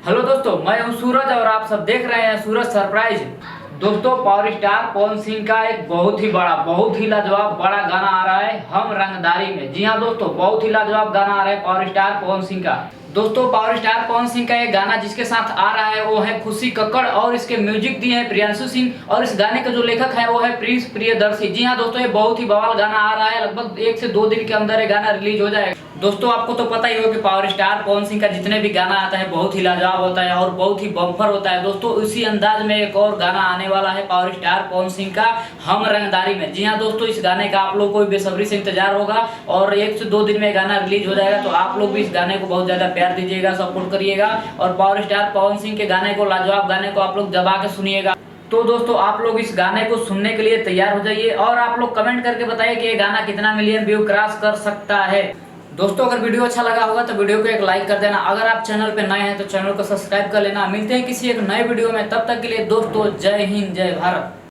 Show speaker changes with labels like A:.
A: Hello दोस्तों, मैं हूं सूरज और आप सब देख रहे हैं सूरज सरप्राइज। दोस्तों, पावर स्टार पवन सिंह का एक बहुत ही लाजवाब बड़ा गाना आ रहा है हम रंगदारी में। जी हां दोस्तों, बहुत ही लाजवाब गाना आ रहा है पावर स्टार पवन सिंह का। दोस्तों, पावर स्टार पवन सिंह का एक गाना जिसके साथ आ रहा है वो है खुशी कक्कड़ और इसके म्यूजिक दिए हैं प्रियांशु सिंह और इस गाने का जो लेखक है वो है प्रिंस प्रियदर्शी। जी हाँ दोस्तों, ये बहुत ही बवाल गाना आ रहा है। लगभग 1 से 2 दिन के अंदर ये गाना रिलीज हो जाएगा। दोस्तों, आपको तो पता ही हो कि पावर स्टार पवन सिंह का जितने भी गाना आता है बहुत ही लाजवाब होता है और बहुत ही बम्पर होता है। दोस्तों, इसी अंदाज में एक और गाना आने वाला है पावर स्टार पवन सिंह का हम रंगदारी में। जी हाँ दोस्तों, इस गाने का आप लोग को बेसब्री से इंतजार होगा और 1 से 2 दिन में गाना रिलीज हो जाएगा। तो आप लोग भी इस गाने को बहुत ज्यादा प्यार दीजिएगा, सपोर्ट करिएगा और पावर स्टार पवन सिंह के गाने को, लाजवाब गाने को आप लोग दबा के सुनिएगा। तो दोस्तों, आप लोग इस गाने को सुनने के लिए तैयार हो जाइए और आप लोग कमेंट करके बताइए कि ये गाना कितना मिलियन व्यू क्रॉस कर सकता है। दोस्तों, अगर वीडियो अच्छा लगा होगा तो वीडियो को एक लाइक कर देना। अगर आप चैनल पे नए हैं तो चैनल को सब्सक्राइब कर लेना। मिलते हैं किसी एक नए वीडियो में, तब तक के लिए दोस्तों जय हिंद जय भारत।